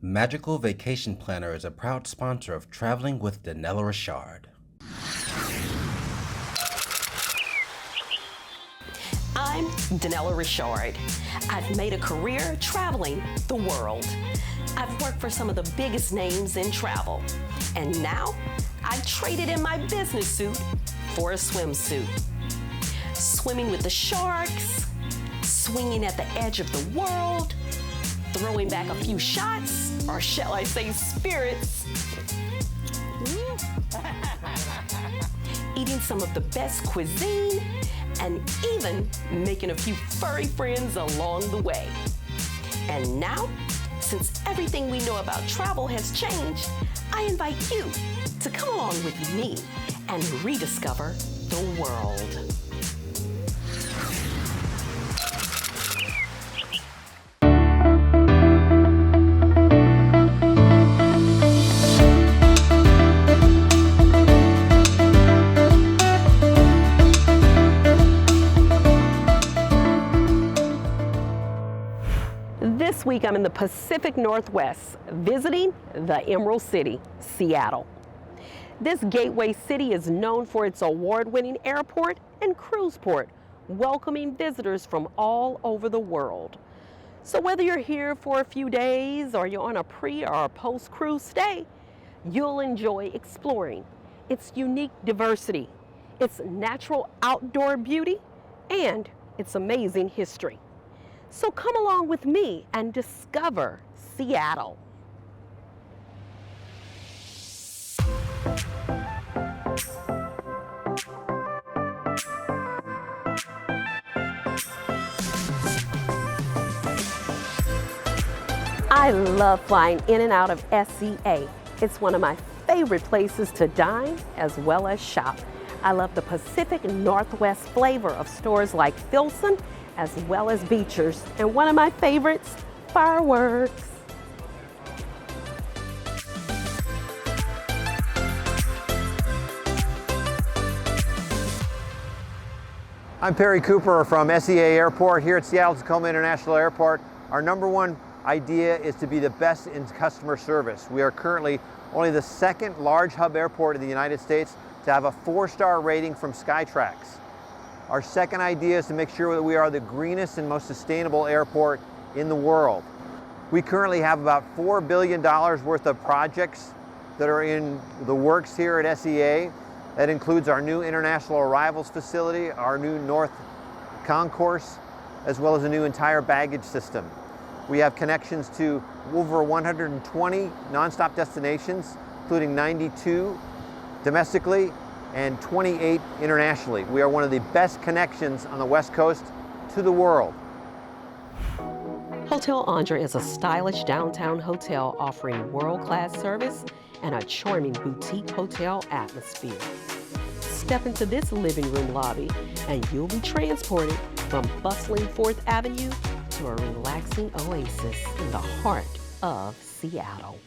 Magical Vacation Planner is a proud sponsor of Traveling with Denella Ri'chard. I'm Denella Ri'chard. I've made a career traveling the world. I've worked for some of the biggest names in travel. And now, I've traded in my business suit for a swimsuit. Swimming with the sharks, swinging at the edge of the world, throwing back a few shots, or shall I say spirits. Eating some of the best cuisine, and even making a few furry friends along the way. And now, since everything we know about travel has changed, I invite you to come along with me and rediscover the world. This week I'm in the Pacific Northwest visiting the Emerald City, Seattle. This gateway city is known for its award-winning airport and cruise port, welcoming visitors from all over the world. So whether you're here for a few days or you're on a pre or a post-cruise stay, you'll enjoy exploring its unique diversity, its natural outdoor beauty, and its amazing history. So come along with me and discover Seattle. I love flying in and out of SEA. It's one of my favorite places to dine as well as shop. I love the Pacific Northwest flavor of stores like Filson as well as Beechers, and one of my favorites, fireworks. I'm Perry Cooper from SEA Airport here at Seattle-Tacoma International Airport. Our number one idea is to be the best in customer service. We are currently only the second large hub airport in the United States to have a 4-star rating from Skytrax. Our second idea is to make sure that we are the greenest and most sustainable airport in the world. We currently have about $4 billion worth of projects that are in the works here at SEA. That includes our new international arrivals facility, our new North Concourse, as well as a new entire baggage system. We have connections to over 120 nonstop destinations, including 92 domestically and 28 internationally. We are one of the best connections on the West Coast to the world. Hotel Andra is a stylish downtown hotel offering world-class service and a charming boutique hotel atmosphere. Step into this living room lobby and you'll be transported from bustling 4th Avenue to a relaxing oasis in the heart of Seattle.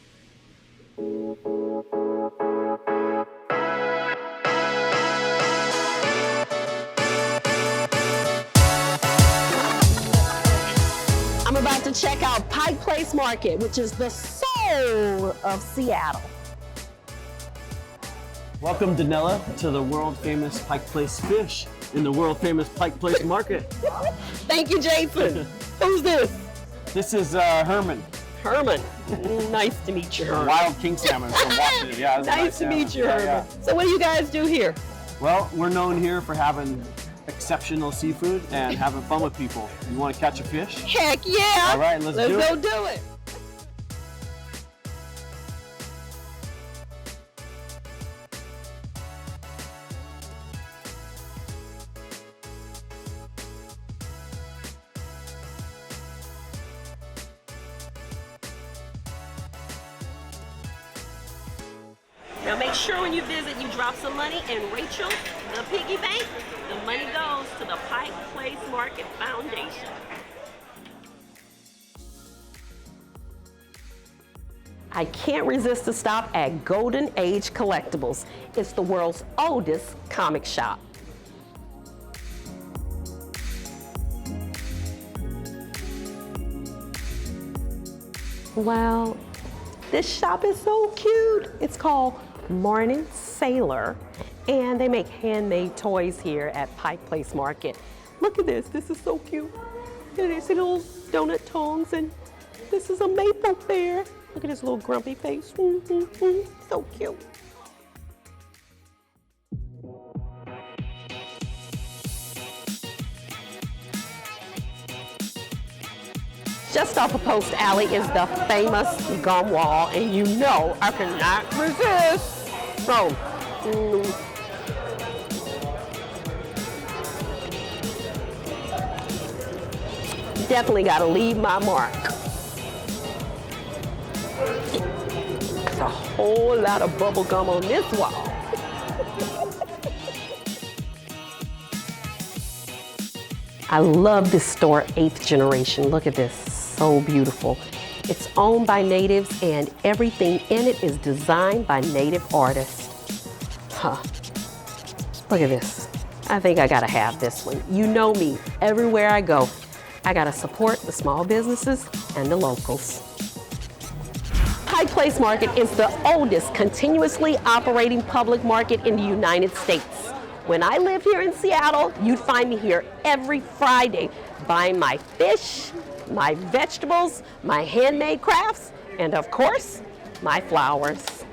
I'm about to check out Pike Place Market, which is the soul of Seattle. Welcome, Denella, to the world-famous Pike Place Fish in the world-famous Pike Place Market. Thank you, Jason. Who's this? This is Herman. Herman. Nice to meet you, Herman. Wild king salmon from Washington. Yeah, nice to meet you, Herman. Yeah. So what do you guys do here? Well, we're known here for having exceptional seafood and having fun with people. You want to catch a fish? Heck yeah! All right, let's do it. Let's go do it. Now make sure when you visit you drop some money in Rachel, the piggy bank. The money goes to the Pike Place Market Foundation. I can't resist a stop at Golden Age Collectibles. It's the world's oldest comic shop. Well, This shop is so cute. It's called Morning Sailor, and they make handmade toys here at Pike Place Market. Look at this. This is so cute. And there's little donut tongues, and this is a maple bear. Look at his little grumpy face. So cute. Just off of Post Alley is the famous gum wall, and you know I cannot resist. So, definitely gotta leave my mark. There's a whole lot of bubble gum on this wall. I love this store, 8th generation. Look at this, so beautiful. It's owned by natives and everything in it is designed by native artists. Huh, look at this. I think I gotta have this one. You know me, everywhere I go, I gotta support the small businesses and the locals. Pike Place Market is the oldest continuously operating public market in the United States. When I lived here in Seattle, you'd find me here every Friday buying my fish, my vegetables, my handmade crafts, and of course, my flowers.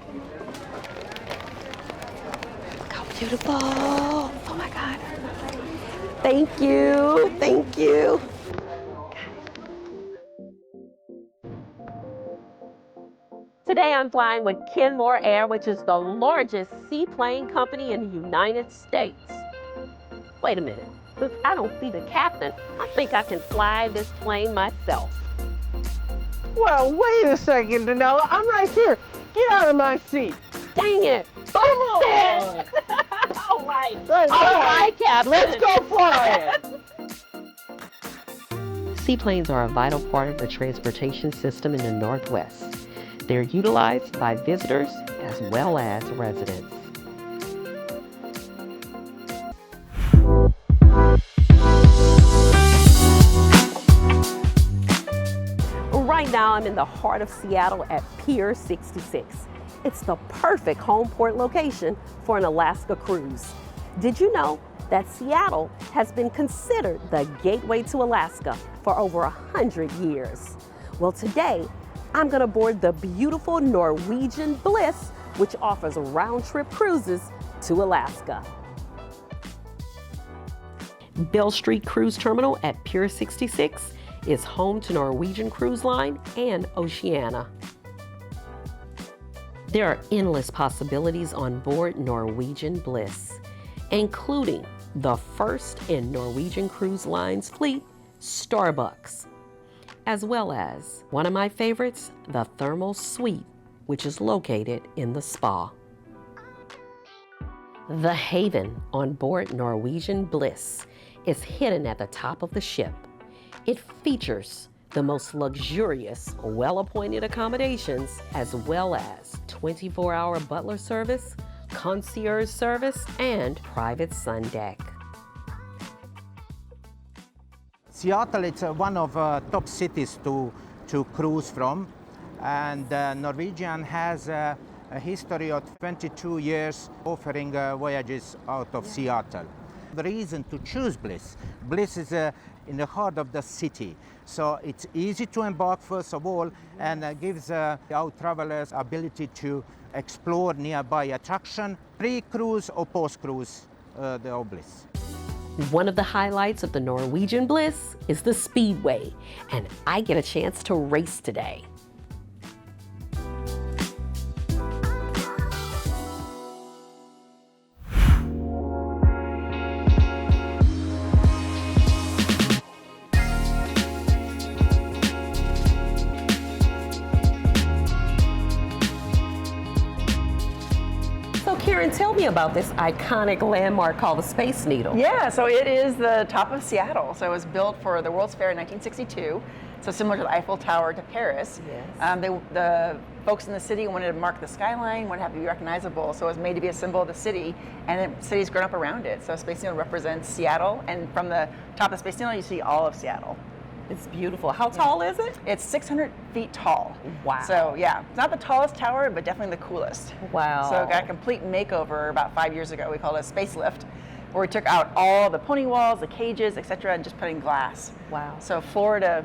Look how beautiful. Oh my God. Thank you, thank you. Today I'm flying with Kenmore Air, which is the largest seaplane company in the United States. Wait a minute, look, I don't see the captain. I think I can fly this plane myself. Well, wait a second, Denella. I'm right here. Get out of my seat. Dang it. Come on. All right. Let's All right, Captain. Let's go flying. Seaplanes are a vital part of the transportation system in the Northwest. They're utilized by visitors as well as residents. Right now I'm in the heart of Seattle at Pier 66. It's the perfect home port location for an Alaska cruise. Did you know that Seattle has been considered the gateway to Alaska for over 100 years? Well, today, I'm gonna board the beautiful Norwegian Bliss, which offers round-trip cruises to Alaska. Bell Street Cruise Terminal at Pier 66 is home to Norwegian Cruise Line and Oceania. There are endless possibilities on board Norwegian Bliss, including the first in Norwegian Cruise Line's fleet, Starbucks, as well as one of my favorites, the Thermal Suite, which is located in the spa. The haven on board Norwegian Bliss is hidden at the top of the ship. It features the most luxurious, well-appointed accommodations, as well as 24-hour butler service, concierge service, and private sun deck. Seattle is one of top cities to cruise from, and Norwegian has a history of 22 years offering voyages out of Seattle. The reason to choose Bliss, Bliss is in the heart of the city, so it's easy to embark first of all, and gives our travelers ability to explore nearby attraction, pre-cruise or post-cruise the Bliss. One of the highlights of the Norwegian Bliss is the Speedway, and I get a chance to race today. Karen, tell me about this iconic landmark called the Space Needle. Yeah, so it is the top of Seattle. So it was built for the World's Fair in 1962. So similar to the Eiffel Tower to Paris. Yes. The folks in the city wanted to mark the skyline, wanted to have it be recognizable. So it was made to be a symbol of the city, and the city's grown up around it. So Space Needle represents Seattle, and from the top of Space Needle, you see all of Seattle. It's beautiful. How tall is it? It's 600 feet tall. Wow. So yeah, it's not the tallest tower, but definitely the coolest. Wow. So it got a complete makeover about 5 years ago. We called it a space lift, where we took out all the pony walls, the cages, etc., and just put in glass. Wow. So floor to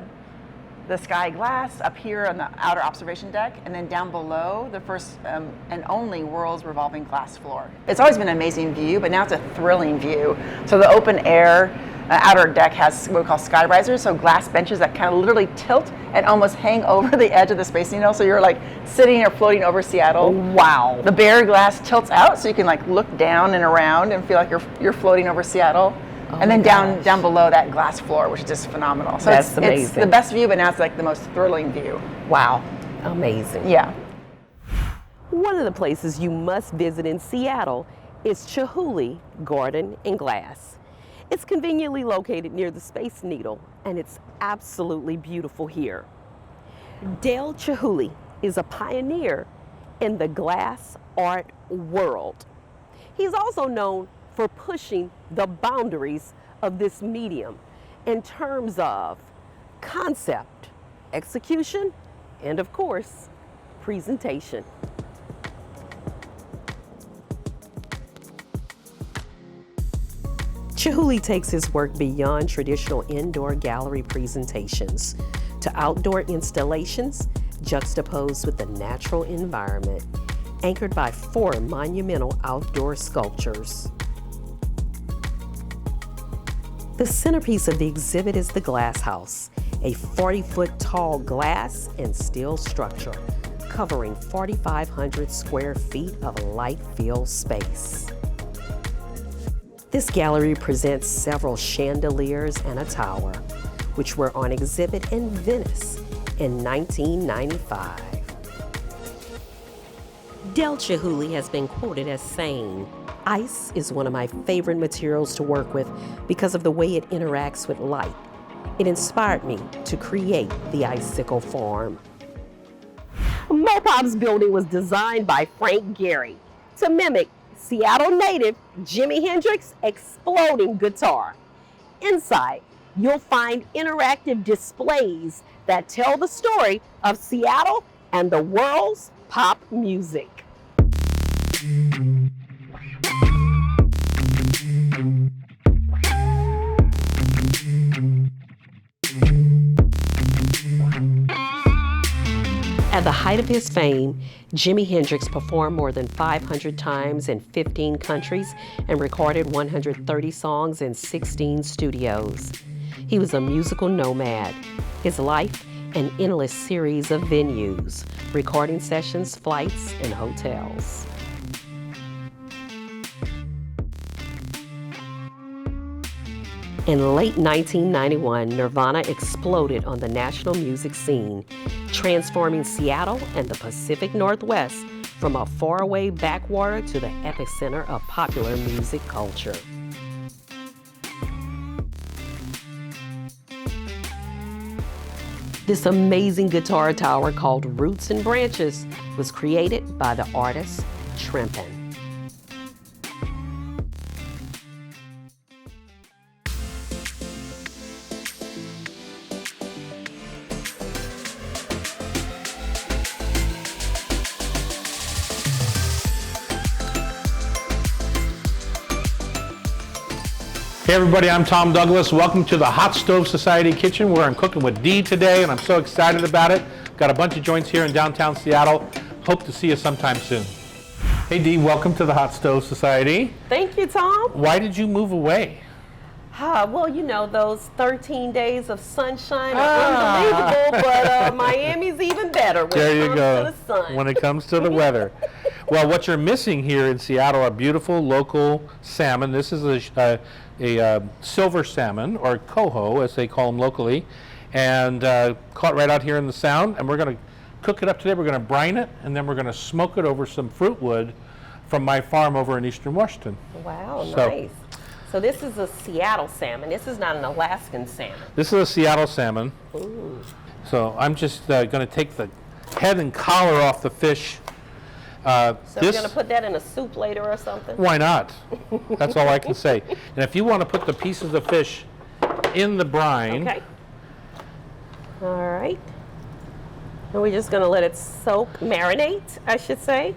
the sky glass up here on the outer observation deck, and then down below the first and only world's revolving glass floor. It's always been an amazing view, but now it's a thrilling view. So the open air outer deck has what we call sky risers, so glass benches that kind of literally tilt and almost hang over the edge of the Space Needle, so you're like sitting or floating over Seattle. Wow. The bare glass tilts out, so you can like look down and around and feel like you're floating over Seattle. And then down below that glass floor, which is just phenomenal. So That's amazing. It's the best view, but now it's like the most thrilling view. Wow. Amazing. Yeah. One of the places you must visit in Seattle is Chihuly Garden and Glass. It's conveniently located near the Space Needle, and it's absolutely beautiful here. Dale Chihuly is a pioneer in the glass art world. He's also known for pushing the boundaries of this medium in terms of concept, execution, and of course, presentation. Chihuly takes his work beyond traditional indoor gallery presentations to outdoor installations juxtaposed with the natural environment, anchored by 4 monumental outdoor sculptures. The centerpiece of the exhibit is the Glass House, a 40-foot tall glass and steel structure covering 4,500 square feet of light-filled space. This gallery presents several chandeliers and a tower, which were on exhibit in Venice in 1995. Dale Chihuly has been quoted as saying, "Ice is one of my favorite materials to work with because of the way it interacts with light. It inspired me to create the icicle farm." Mopop's building was designed by Frank Gehry to mimic Seattle native Jimi Hendrix exploding guitar. Inside, you'll find interactive displays that tell the story of Seattle and the world's pop music. At the height of his fame, Jimi Hendrix performed more than 500 times in 15 countries and recorded 130 songs in 16 studios. He was a musical nomad. His life, an endless series of venues, recording sessions, flights, and hotels. In late 1991, Nirvana exploded on the national music scene, transforming Seattle and the Pacific Northwest from a faraway backwater to the epicenter of popular music culture. This amazing guitar tower called Roots and Branches was created by the artist Trempin. Hey everybody, I'm Tom Douglas. Welcome to the Hot Stove Society Kitchen, where I'm cooking with Dee today, and I'm so excited about it. Got a bunch of joints here in downtown Seattle. Hope to see you sometime soon. Hey Dee, welcome to the Hot Stove Society. Thank you, Tom. Why did you move away? Well, you know, those 13 days of sunshine are unbelievable, but Miami's even better when it comes to the sun. When it comes to the weather. Well, what you're missing here in Seattle are beautiful local salmon. This is a silver salmon, or coho as they call them locally, and caught right out here in the Sound. And we're going to cook it up today. We're going to brine it, and then we're going to smoke it over some fruit wood from my farm over in Eastern Washington. Wow, nice. So this is a Seattle salmon. This is not an Alaskan salmon. This is a Seattle salmon. Ooh. So I'm just going to take the head and collar off the fish. So we're going to put that in a soup later or something? Why not? That's all I can say. And if you want to put the pieces of fish in the brine, All right. And we're just gonna let it soak, marinate, I should say.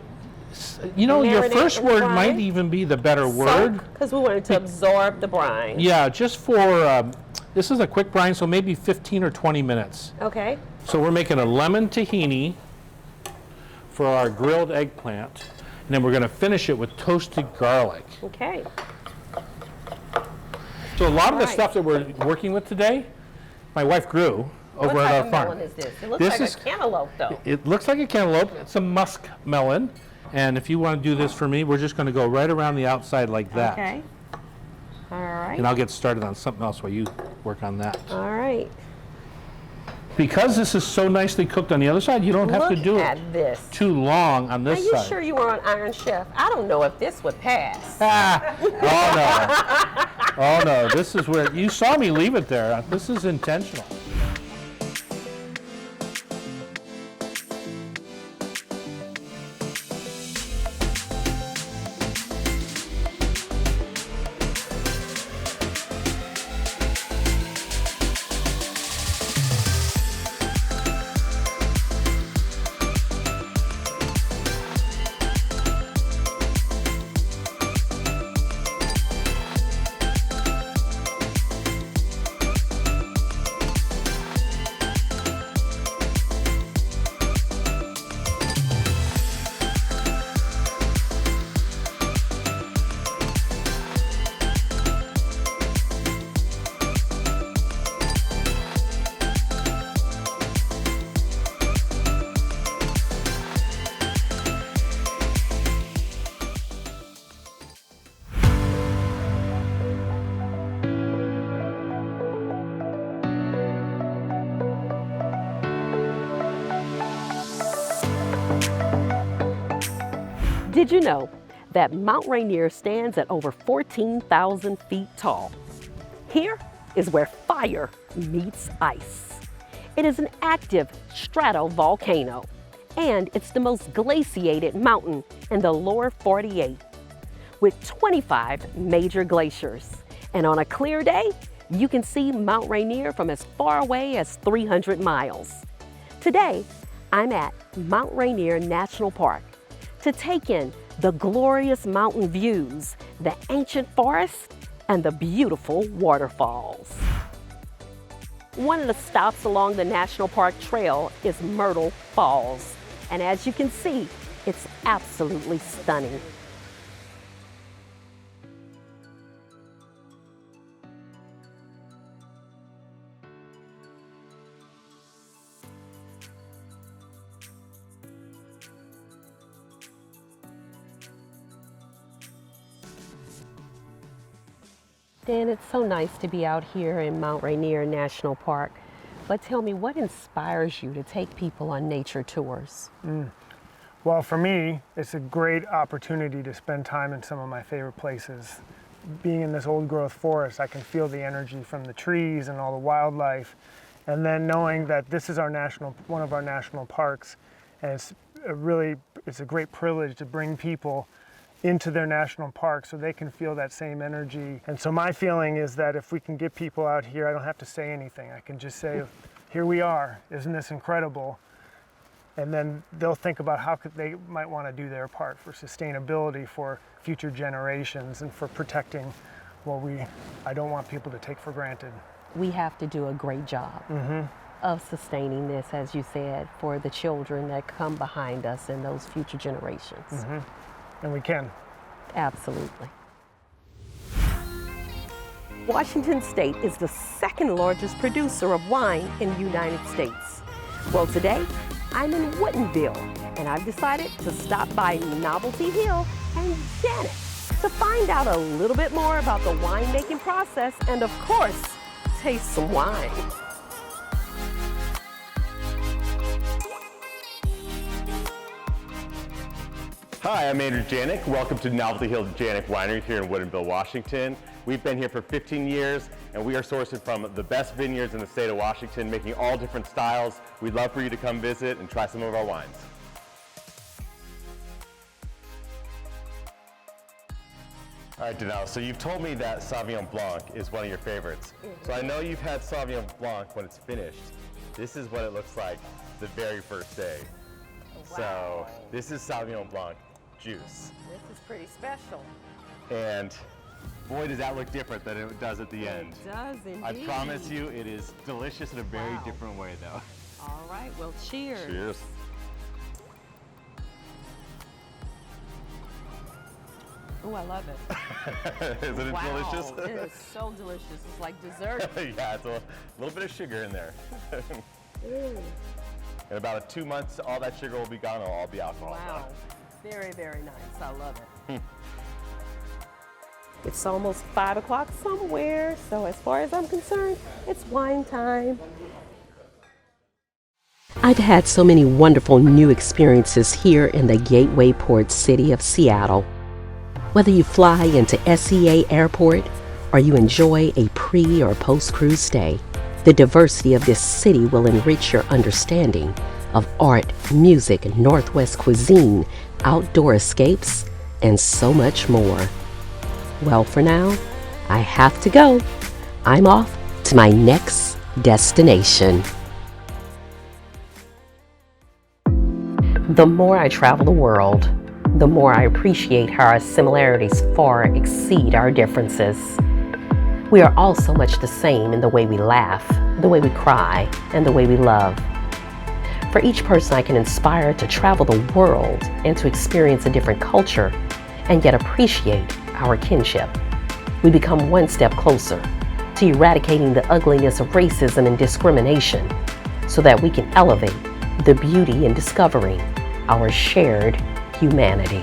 You know, your Marinate first in the word brine. might even be the better word. Because we want it to absorb the brine. Yeah, just for, this is a quick brine, so maybe 15 or 20 minutes. Okay. So we're making a lemon tahini for our grilled eggplant, and then we're gonna finish it with toasted garlic. Okay. So a lot of the Right. stuff that we're working with today, my wife grew over What at type our of farm. melon is this? It looks This like is- a cantaloupe, though. It looks like a cantaloupe. It's a musk melon. And if you want to do this for me, we're just going to go right around the outside like that. Okay. All right. And I'll get started on something else while you work on that. All right. Because this is so nicely cooked on the other side, you don't have to do Look it at this. too long on Are this you side. sure you were on Iron Chef? I don't know if this would pass. Ah, oh no. Oh no, this is where, you saw me leave it there. This is intentional. Did you know that Mount Rainier stands at over 14,000 feet tall? Here is where fire meets ice. It is an active stratovolcano, and it's the most glaciated mountain in the lower 48, with 25 major glaciers. And on a clear day, you can see Mount Rainier from as far away as 300 miles. Today, I'm at Mount Rainier National Park to take in the glorious mountain views, the ancient forests, and the beautiful waterfalls. One of the stops along the National Park Trail is Myrtle Falls, and as you can see, it's absolutely stunning. Dan, it's so nice to be out here in Mount Rainier National Park. But tell me, what inspires you to take people on nature tours? Well, for me, it's a great opportunity to spend time in some of my favorite places. Being in this old growth forest, I can feel the energy from the trees and all the wildlife. And then knowing that this is one of our national parks, and it's a great privilege to bring people into their national park so they can feel that same energy. And so my feeling is that if we can get people out here, I don't have to say anything. I can just say, here we are, isn't this incredible? And then they'll think about how they might want to do their part for sustainability for future generations and for protecting what I don't want people to take for granted. We have to do a great job of sustaining this, as you said, for the children that come behind us and those future generations. And we can. Absolutely. Washington State is the second largest producer of wine in the United States. Well, today, I'm in Woodinville, and I've decided to stop by Novelty Hill and Janet to find out a little bit more about the winemaking process and, of course, taste some wine. Hi, I'm Andrew Janik. Welcome to Novelty Hill Janik Winery here in Woodinville, Washington. We've been here for 15 years, and we are sourcing from the best vineyards in the state of Washington, making all different styles. We'd love for you to come visit and try some of our wines. All right, Denella, so you've told me that Sauvignon Blanc is one of your favorites. So I know you've had Sauvignon Blanc when it's finished. this is what it looks like the very first day. Wow. So this is Sauvignon Blanc juice. This is pretty special. And boy, does that look different than it does at the end. It does indeed. I promise you, it is delicious in a very different way though. All right, well, cheers. Cheers. Oh, I love it. Isn't it delicious? It is so delicious. It's like dessert. Yeah, it's a little bit of sugar in there. In about 2 months, all that sugar will be gone, it'll all be alcohol. Wow. Very, very nice. I love it. It's almost 5 o'clock somewhere, so as far as I'm concerned, it's wine time. I've had so many wonderful new experiences here in the gateway port city of Seattle. Whether you fly into SEA Airport or you enjoy a pre- or post-cruise stay, the diversity of this city will enrich your understanding of art, music, Northwest cuisine, outdoor escapes, and so much more. Well, for now, I have to go. I'm off to my next destination. The more I travel the world, the more I appreciate how our similarities far exceed our differences. We are all so much the same in the way we laugh, the way we cry, and the way we love. For each person I can inspire to travel the world and to experience a different culture and yet appreciate our kinship. We become one step closer to eradicating the ugliness of racism and discrimination so that we can elevate the beauty in discovering our shared humanity.